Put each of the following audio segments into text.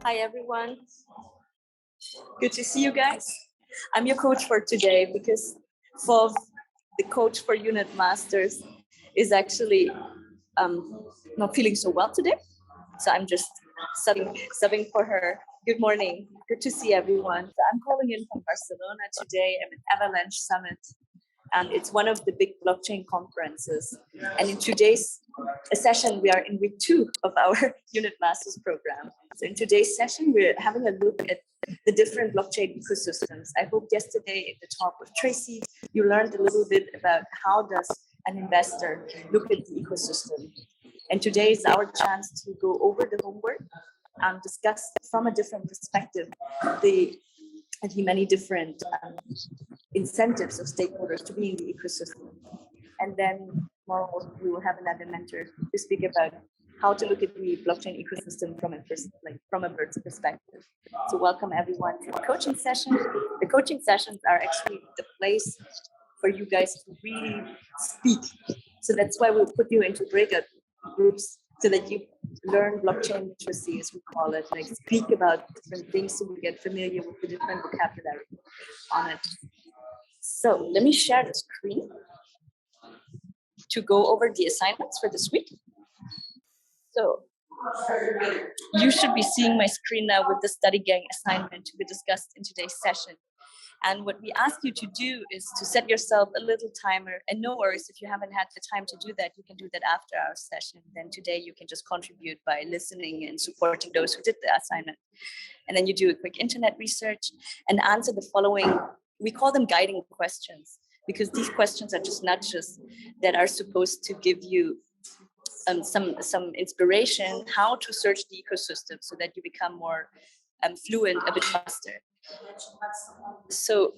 Hi, everyone. Good to see you guys. I'm your coach for today because for the coach for Unit Masters is actually not feeling so well today. So I'm just subbing for her. Good morning. Good to see everyone. So I'm calling in from Barcelona today. I'm at Avalanche Summit. And it's one of the big blockchain conferences. And in today's session, we are in week 2 of our Unit Masters program. So in today's session, we're having a look at the different blockchain ecosystems. I hope yesterday in the talk with Tracy, you learned a little bit about how does an investor look at the ecosystem. And today is our chance to go over the homework and discuss from a different perspective the many different incentives of stakeholders to be in the ecosystem. And then tomorrow we will have another mentor to speak about how to look at the blockchain ecosystem from a bird's perspective. So welcome everyone to the coaching session. The coaching sessions are actually the place for you guys to really speak. So that's why we'll put you into breakout groups so that you learn blockchain literacy, as we call it, like speak about different things so we get familiar with the different vocabulary on it. So let me share the screen to go over the assignments for this week. So you should be seeing my screen now with the study gang assignment to be discussed in today's session. And what we ask you to do is to set yourself a little timer, and no worries if you haven't had the time to do that, you can do that after our session. Then today you can just contribute by listening and supporting those who did the assignment. And then you do a quick internet research and answer the following, we call them guiding questions, because these questions are just nudges that are supposed to give you some inspiration how to search the ecosystem so that you become more fluent a bit faster. So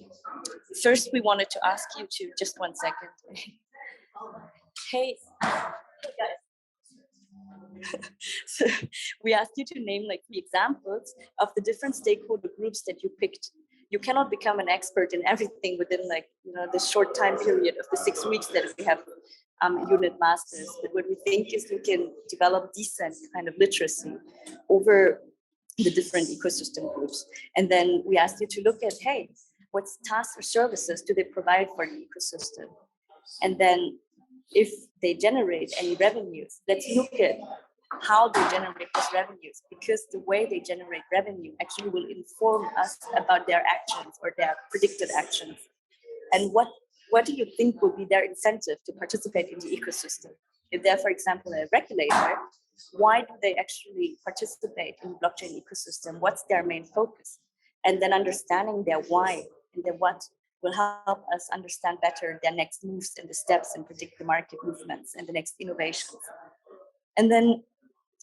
first we wanted to ask you to, just one second. Hey guys. So we asked you to name like 3 examples of the different stakeholder groups that you picked. You cannot become an expert in everything within the short time period of the 6 weeks that we have Unit Masters. But what we think is you can develop decent kind of literacy over the different ecosystem groups. And then we asked you to look at, hey, what tasks or services do they provide for the ecosystem? And then if they generate any revenues, let's look at how they generate those revenues, because the way they generate revenue actually will inform us about their actions or their predicted actions. And what do you think will be their incentive to participate in the ecosystem? If they're, for example, a regulator, why do they actually participate in the blockchain ecosystem? What's their main focus? And then understanding their why and their what will help us understand better their next moves and the steps and predict the market movements and the next innovations. And then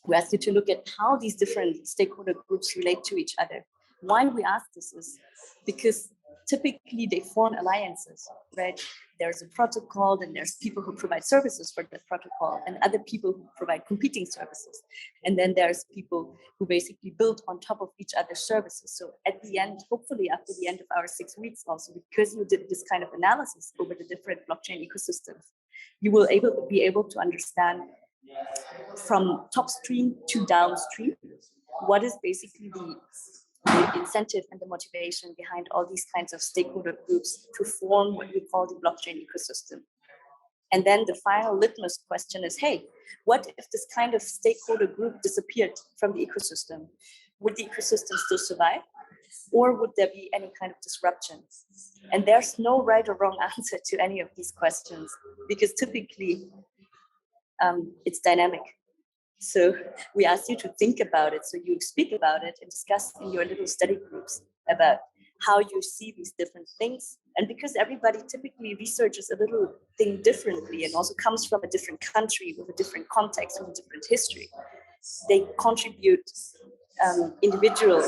we asked you to look at how these different stakeholder groups relate to each other. Why we ask this is because typically they form alliances, right? There's a protocol, then there's people who provide services for that protocol and other people who provide competing services. And then there's people who basically build on top of each other's services. So at the end, hopefully after the end of our 6 weeks also, because you did this kind of analysis over the different blockchain ecosystems, you will be able to understand from upstream to downstream what is basically the incentive and the motivation behind all these kinds of stakeholder groups to form what we call the blockchain ecosystem. And then the final litmus question is, hey, what if this kind of stakeholder group disappeared from the ecosystem? Would the ecosystem still survive? Or would there be any kind of disruption? And there's no right or wrong answer to any of these questions, because typically it's dynamic. So we asked you to think about it. So you speak about it and discuss in your little study groups about how you see these different things. And because everybody typically researches a little thing differently and also comes from a different country with a different context, with a different history, they contribute individual,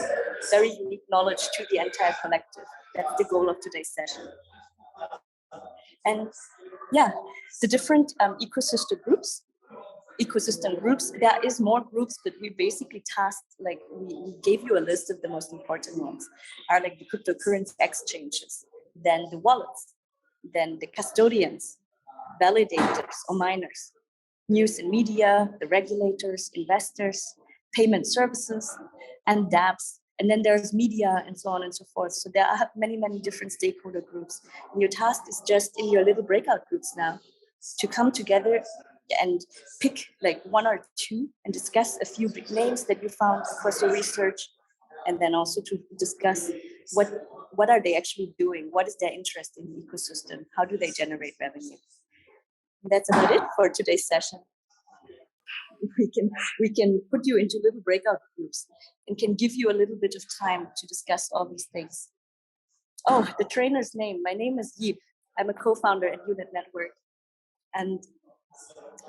very unique knowledge to the entire collective. That's the goal of today's session. And yeah, the different ecosystem groups, there is more groups, but we basically tasked, like we gave you a list of the most important ones, are like the cryptocurrency exchanges, then the wallets, then the custodians, validators or miners, news and media, the regulators, investors, payment services, and dApps. And then there's media and so on and so forth. So there are many, many different stakeholder groups. And your task is just in your little breakout groups now to come together and pick like one or two and discuss a few big names that you found across your research, and then also to discuss what are they actually doing, what is their interest in the ecosystem, how do they generate revenue. And that's about it for today's session. We can put you into little breakout groups and can give you a little bit of time to discuss all these things. Oh, the trainer's name. My name is Thy-Diep. I'm a co-founder at Unit Network. And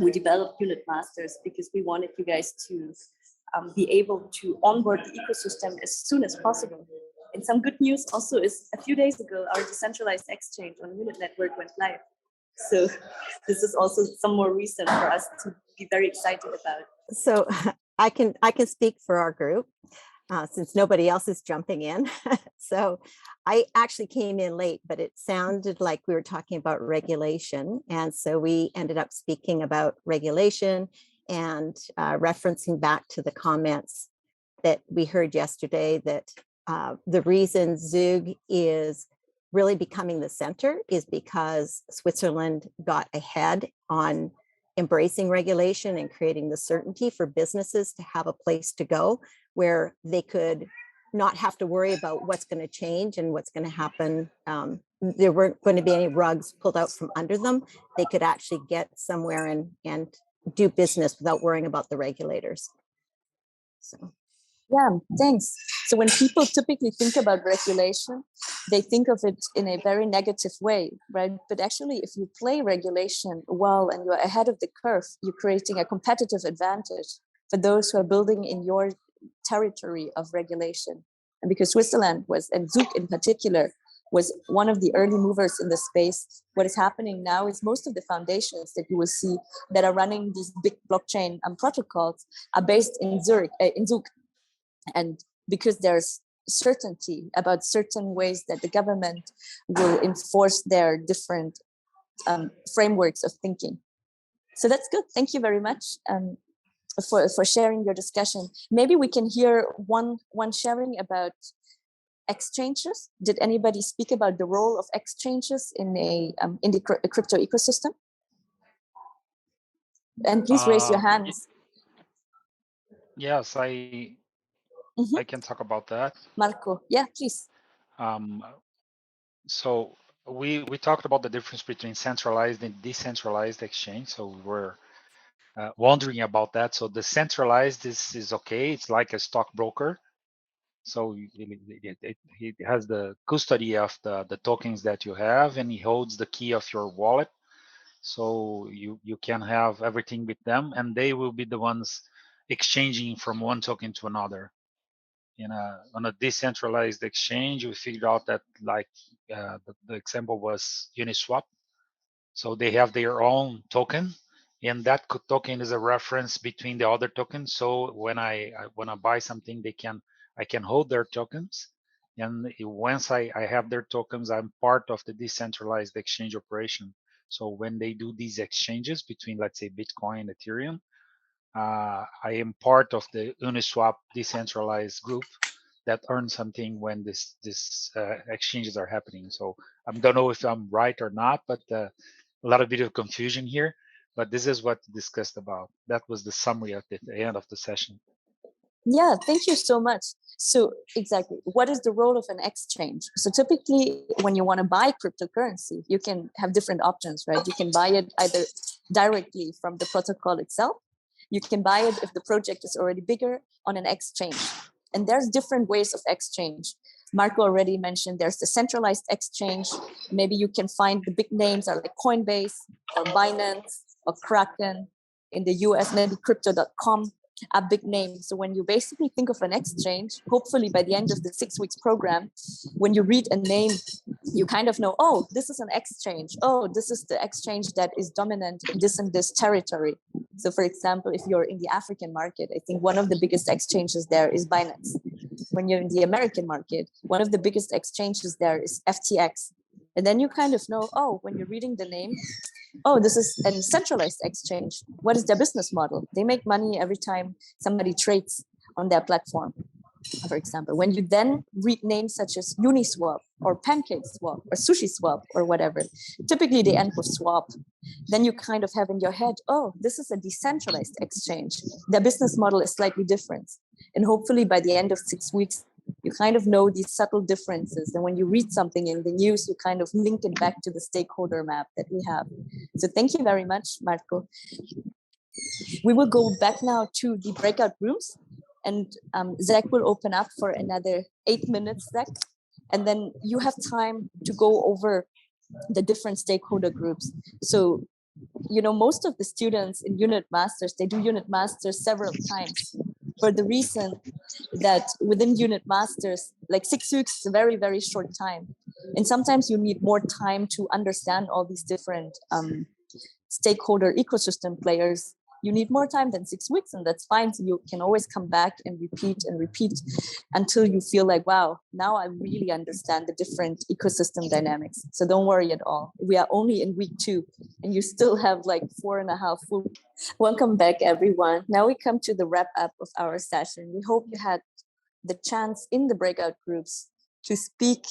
we developed Unit Masters because we wanted you guys to be able to onboard the ecosystem as soon as possible. And some good news also is a few days ago, our decentralized exchange on Unit Network went live. So this is also some more reason for us to be very excited about it. So I can speak for our group since nobody else is jumping in. So I actually came in late, but it sounded like we were talking about regulation. And so we ended up speaking about regulation and referencing back to the comments that we heard yesterday, that the reason Zug is really becoming the center is because Switzerland got ahead on embracing regulation and creating the certainty for businesses to have a place to go where they could not have to worry about what's going to change and what's going to happen. There weren't going to be any rugs pulled out from under them. They could actually get somewhere and do business without worrying about the regulators. So. Yeah, thanks. So when people typically think about regulation, they think of it in a very negative way, right? But actually, if you play regulation well and you're ahead of the curve, you're creating a competitive advantage for those who are building in your territory of regulation. And because Switzerland was, and Zug in particular, was one of the early movers in the space, what is happening now is most of the foundations that you will see that are running these big blockchain protocols are based in Zug. And because there's certainty about certain ways that the government will enforce their different frameworks of thinking. So that's good. Thank you very much for sharing your discussion. Maybe we can hear one sharing about exchanges. Did anybody speak about the role of exchanges in the crypto ecosystem? And please raise your hands. Yes, I can talk about that. Marco, yeah, please. So we talked about the difference between centralized and decentralized exchange. So we were wondering about that. So the centralized is okay. It's like a stockbroker. So he has the custody of the tokens that you have, and he holds the key of your wallet. So you can have everything with them, and they will be the ones exchanging from one token to another. On a decentralized exchange, we figured out that like the example was Uniswap. So they have their own token, and that token is a reference between the other tokens. So when I buy something, I can hold their tokens, and once I have their tokens, I'm part of the decentralized exchange operation. So when they do these exchanges between, let's say, Bitcoin and Ethereum, I am part of the Uniswap decentralized group that earns something when this exchanges are happening. So I don't know if I'm right or not, but a lot of bit of confusion here. But this is what discussed about. That was the summary at the end of the session. Yeah, thank you so much. So exactly, what is the role of an exchange? So typically when you want to buy cryptocurrency, you can have different options, right? You can buy it either directly from the protocol itself. You can buy it if the project is already bigger on an exchange. And there's different ways of exchange. Marco already mentioned there's the centralized exchange. Maybe you can find the big names are like Coinbase or Binance or Kraken. In the US, maybe crypto.com. A big name. So when you basically think of an exchange, hopefully by the end of the 6 weeks program, when you read a name, you kind of know, oh, this is an exchange. Oh, this is the exchange that is dominant in this territory. So for example, if you're in the African market, I think one of the biggest exchanges there is Binance. When you're in the American market, one of the biggest exchanges there is FTX. And then you kind of know, oh, when you're reading the name, oh, this is a centralized exchange. What is their business model? They make money every time somebody trades. on their platform, for example. When you then read names such as Uniswap or PancakeSwap or SushiSwap or whatever, typically they end with swap. Then you kind of have in your head, oh, this is a decentralized exchange. Their business model is slightly different. And hopefully by the end of 6 weeks, you kind of know these subtle differences. And when you read something in the news, you kind of link it back to the stakeholder map that we have. So thank you very much, Marco. We will go back now to the breakout rooms, and Zach will open up for another 8 minutes, Zach. And then you have time to go over the different stakeholder groups. So, you know, most of the students in unit masters, they do unit masters several times for the reason that within unit masters, like 6 weeks is a very, very short time. And sometimes you need more time to understand all these different stakeholder ecosystem players. You need more time than 6 weeks, and that's fine. So you can always come back and repeat until you feel like, wow, now I really understand the different ecosystem dynamics. So don't worry at all. We are only in week 2 and you still have like 4.5 full. Welcome back, everyone. Now we come to the wrap up of our session. We hope you had the chance in the breakout groups to speak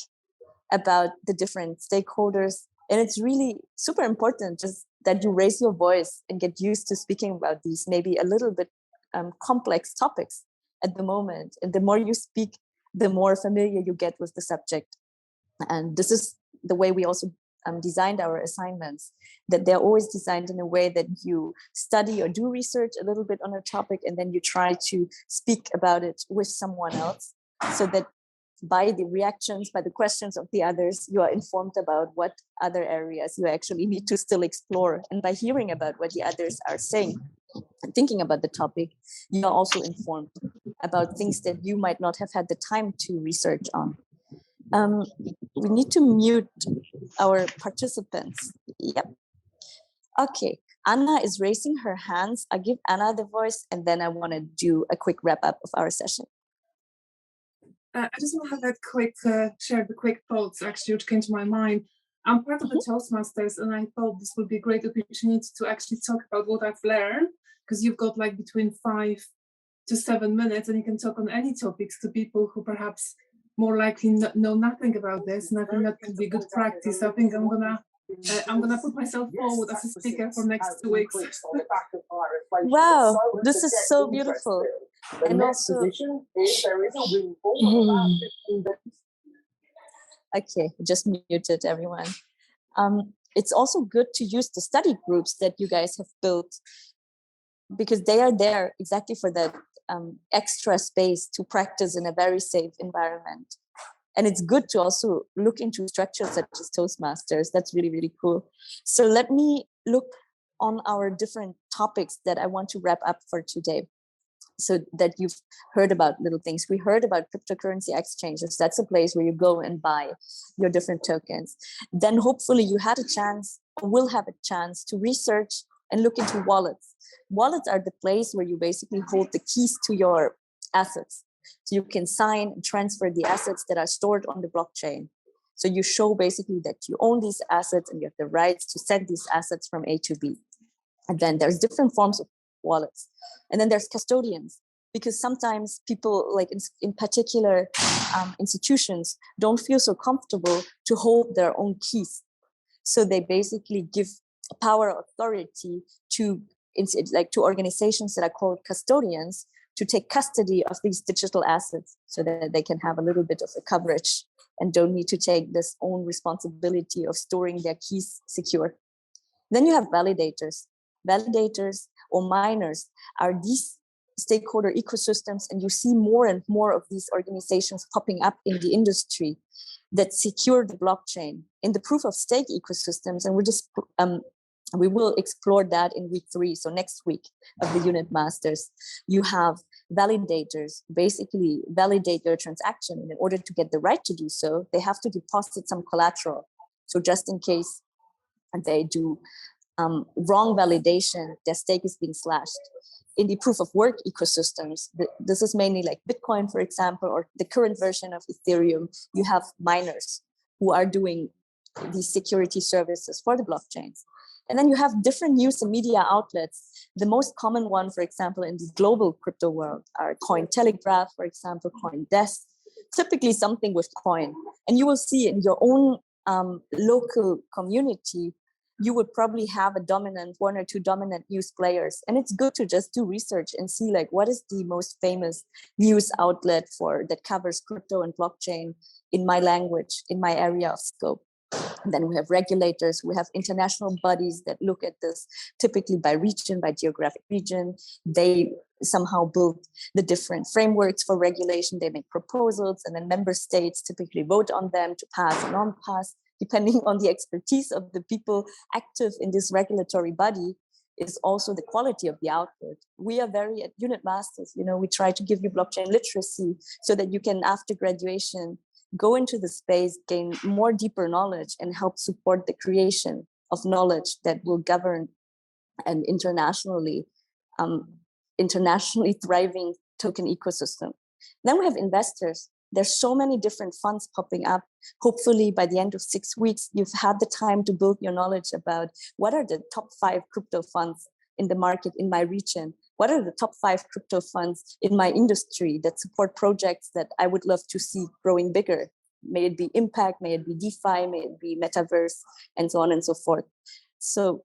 about the different stakeholders. And it's really super important just that you raise your voice and get used to speaking about these maybe a little bit complex topics at the moment. And the more you speak, the more familiar you get with the subject. And this is the way we also designed our assignments, that they're always designed in a way that you study or do research a little bit on a topic, and then you try to speak about it with someone else, so that by the reactions, by the questions of the others, you are informed about what other areas you actually need to still explore. And by hearing about what the others are saying and thinking about the topic, you are also informed about things that you might not have had the time to research on. We need to mute our participants. Yep. Okay, Anna is raising her hands. I'll give Anna the voice, and then I want to do a quick wrap up of our session. I just want to have a quick, share the quick thoughts actually which came to my mind. I'm part of the Toastmasters, and I thought this would be a great opportunity to actually talk about what I've learned, because you've got like between 5 to 7 minutes, and you can talk on any topics to people who perhaps more likely know nothing about this, and I think that can be good practice. So I think I'm gonna put myself forward as a speaker for next 2 weeks. Wow, this is so beautiful. And also, okay, just muted everyone. It's also good to use the study groups that you guys have built, because they are there exactly for that extra space to practice in a very safe environment. And it's good to also look into structures such as Toastmasters. That's really, really cool. So let me look on our different topics that I want to wrap up for today, so that you've heard about little things. We heard about cryptocurrency exchanges. That's a place where you go and buy your different tokens. Then hopefully you had a chance, or will have a chance, to research and look into wallets. Wallets are the place where you basically hold the keys to your assets. So you can sign and transfer the assets that are stored on the blockchain. So you show basically that you own these assets and you have the rights to send these assets from A to B. And then there's different forms of wallets. And then there's custodians, because sometimes people, like in particular institutions, don't feel so comfortable to hold their own keys. So they basically give power authority to organizations that are called custodians to take custody of these digital assets, so that they can have a little bit of a coverage and don't need to take this own responsibility of storing their keys secure. Then you have validators. Validators or miners are these stakeholder ecosystems, and you see more and more of these organizations popping up in the industry that secure the blockchain in the proof of stake ecosystems. And we will explore that in week 3, so next week of the unit masters. You have validators basically validate your transaction, and in order to get the right to do so, they have to deposit some collateral. So just in case they do wrong validation, their stake is being slashed. In the proof of work ecosystems, this is mainly like Bitcoin, for example, or the current version of Ethereum, you have miners who are doing these security services for the blockchains. And then you have different news and media outlets. The most common one, for example, in the global crypto world are Cointelegraph, for example, CoinDesk, typically something with coin. And you will see in your own local community, you would probably have one or two dominant news players. And it's good to just do research and see like what is the most famous news outlet that covers crypto and blockchain in my language, in my area of scope. And then we have regulators, we have international bodies that look at this typically by region, by geographic region. They somehow build the different frameworks for regulation. They make proposals, and then member states typically vote on them to pass or non-pass, depending on the expertise of the people active in this regulatory body is also the quality of the output. We are very at Unit Masters, we try to give you blockchain literacy so that you can, after graduation, go into the space, gain more deeper knowledge, and help support the creation of knowledge that will govern an internationally thriving token ecosystem. Then we have investors. There's so many different funds popping up. Hopefully by the end of 6 weeks, you've had the time to build your knowledge about what are the top 5 crypto funds in the market in my region. What are the top 5 crypto funds in my industry that support projects that I would love to see growing bigger? May it be impact, may it be DeFi, may it be Metaverse, and so on and so forth. So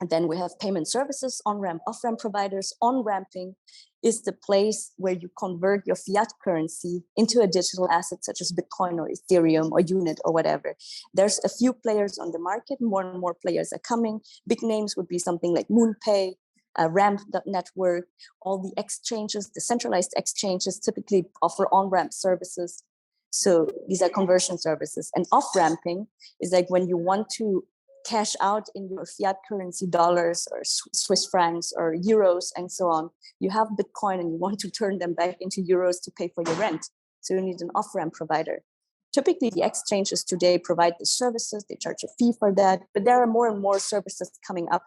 then we have payment services, on-ramp, off-ramp providers. On-ramping is the place where you convert your fiat currency into a digital asset such as Bitcoin or Ethereum or Unit or whatever. There's a few players on the market, more and more players are coming. Big names would be something like MoonPay, Ramp.network, all the exchanges, the centralized exchanges typically offer on-ramp services. So these are conversion services. And off-ramping is like when you want to cash out in your fiat currency dollars or Swiss francs or euros and so on. You have Bitcoin and you want to turn them back into euros to pay for your rent. So you need an off-ramp provider. Typically, the exchanges today provide the services, they charge a fee for that, but there are more and more services coming up.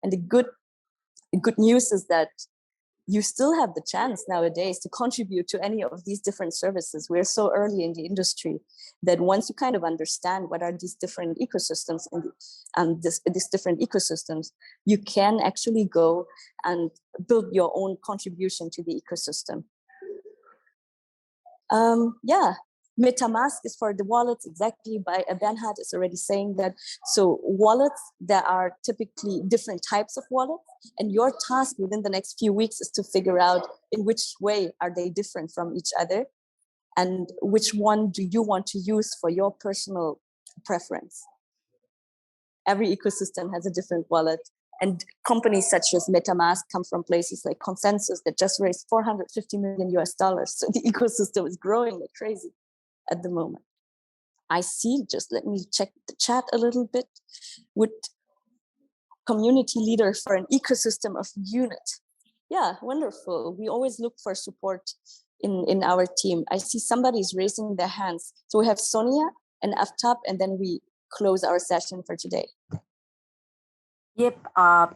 And the good news is that you still have the chance nowadays to contribute to any of these different services. We're so early in the industry that once you kind of understand what are these different ecosystems and these different ecosystems, you can actually go and build your own contribution to the ecosystem. Metamask is for the wallets, exactly. Bernhard is already saying that. So wallets, there are typically different types of wallets, and your task within the next few weeks is to figure out in which way are they different from each other, and which one do you want to use for your personal preference. Every ecosystem has a different wallet, and companies such as Metamask come from places like Consensus that just raised $450 million US. So the ecosystem is growing like crazy at the moment. I see, just let me check the chat a little bit. Would community leader for an ecosystem of Unit. Yeah, wonderful. We always look for support in our team. I see somebody's raising their hands. So we have Sonia and Aftab, and then we close our session for today. Yep.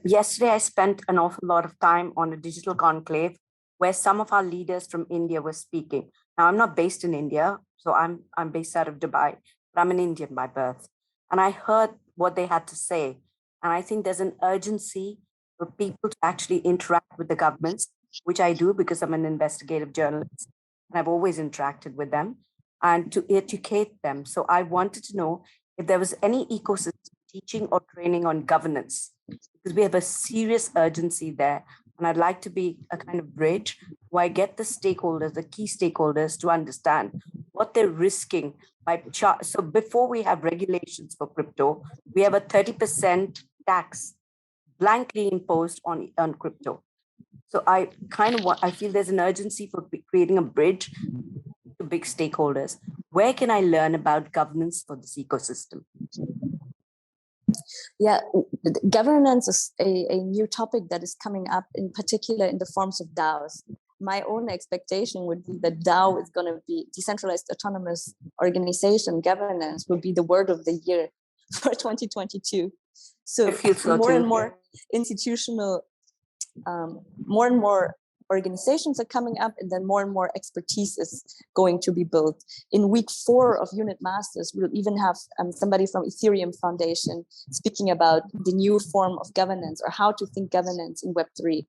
Yesterday, I spent an awful lot of time on a digital conclave where some of our leaders from India were speaking. Now, I'm not based in India, so I'm based out of Dubai, but I'm an Indian by birth. And I heard what they had to say. And I think there's an urgency for people to actually interact with the governments, which I do because I'm an investigative journalist. And I've always interacted with them, and to educate them. So I wanted to know if there was any ecosystem teaching or training on governance, because we have a serious urgency there. And I'd like to be a kind of bridge where I get the stakeholders, the key stakeholders, to understand what they're risking by so before we have regulations for crypto, we have a 30% tax blankly imposed on crypto. So I feel there's an urgency for creating a bridge to big stakeholders. Where can I learn about governance for this ecosystem? Yeah, governance is a new topic that is coming up, in particular in the forms of DAOs. My own expectation would be that DAO is going to be decentralized autonomous organization governance will be the word of the year for 2022. So more and more institutional, more and more organizations are coming up, and then more and more expertise is going to be built. In week 4 of Unit Masters, we'll even have somebody from Ethereum Foundation speaking about the new form of governance, or how to think governance in Web3.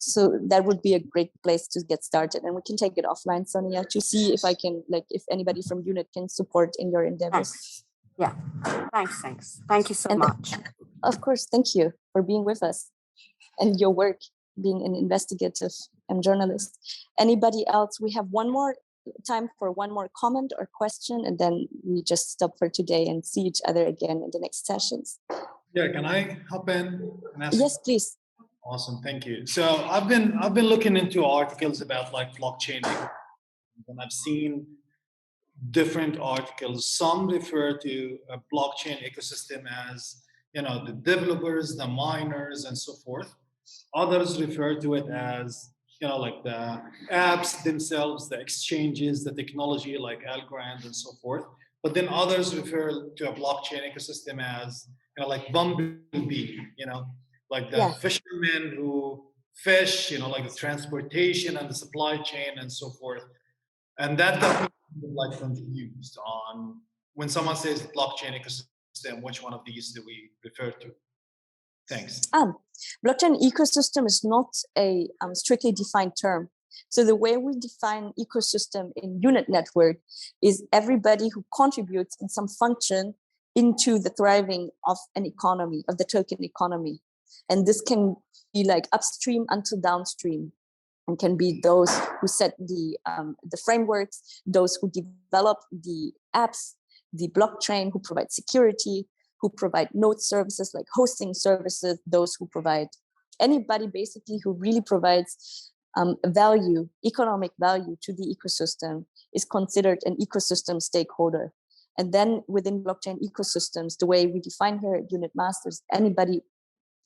So that would be a great place to get started. And we can take it offline, Sonia, to see if I can, like, if anybody from Unit can support in your endeavors. Thanks. Yeah, thanks. Thank you so much. Of course, thank you for being with us and your work, being an investigative and journalist. Anybody else? We have one more time for one more comment or question, and then we just stop for today and see each other again in the next sessions. Yeah, can I hop in and ask? Yes, please. Awesome, thank you. So I've been looking into articles about like blockchain, and I've seen different articles. Some refer to a blockchain ecosystem as, you know, the developers, the miners, and so forth. Others refer to it as, you know, like the apps themselves, the exchanges, the technology like Algorand and so forth. But then others refer to a blockchain ecosystem as, you know, like Bumblebee, you know, like the fishermen who fish, you know, like the transportation and the supply chain and so forth. And that got me like confused on when someone says blockchain ecosystem, which one of these do we refer to? Thanks. Blockchain ecosystem is not a strictly defined term. So the way we define ecosystem in Unit Network is everybody who contributes in some function into the thriving of an economy, of the token economy. And this can be like upstream until downstream, and can be those who set the frameworks, those who develop the apps, the blockchain, who provide security, who provide node services like hosting services, those who provide, anybody basically who really provides value, economic value to the ecosystem is considered an ecosystem stakeholder. And then within blockchain ecosystems, the way we define here at Unit Masters, anybody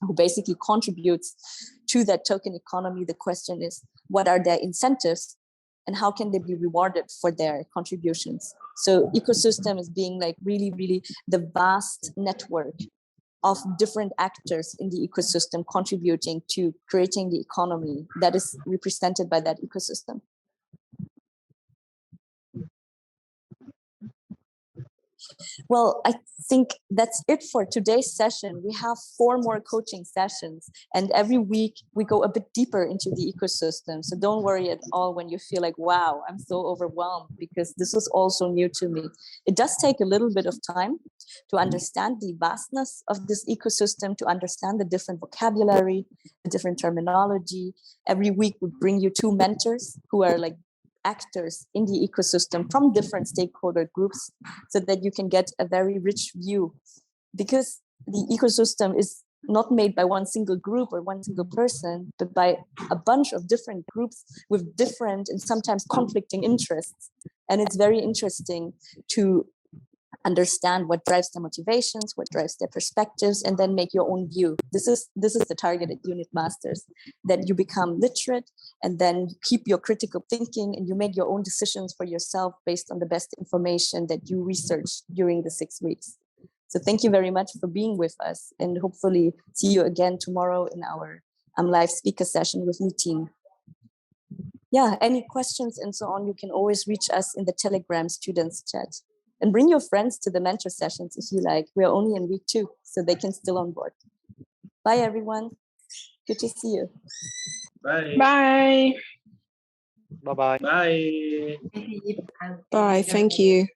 who basically contributes to that token economy, the question is, what are their incentives and how can they be rewarded for their contributions? So ecosystem is being like really, really the vast network of different actors in the ecosystem contributing to creating the economy that is represented by that ecosystem. Well, I think that's it for today's session. We have 4 more coaching sessions, and every week we go a bit deeper into the ecosystem. So don't worry at all when you feel like, wow, I'm so overwhelmed, because this is also new to me. It does take a little bit of time to understand the vastness of this ecosystem, to understand the different vocabulary, the different terminology. Every week we bring you 2 mentors who are like actors in the ecosystem from different stakeholder groups, so that you can get a very rich view, because the ecosystem is not made by one single group or one single person, but by a bunch of different groups with different and sometimes conflicting interests. And it's very interesting to understand what drives their motivations, what drives their perspectives, and then make your own view. This is the target at Unit Masters, that you become literate and then you keep your critical thinking and you make your own decisions for yourself based on the best information that you researched during the 6 weeks. So thank you very much for being with us, and hopefully see you again tomorrow in our live speaker session with Nitin. Yeah, any questions and so on, you can always reach us in the Telegram students chat. And bring your friends to the mentor sessions if you like. We're only in week 2, so they can still on board. Bye, everyone. Good to see you. Bye. Bye. Bye-bye. Bye. Bye. Thank you.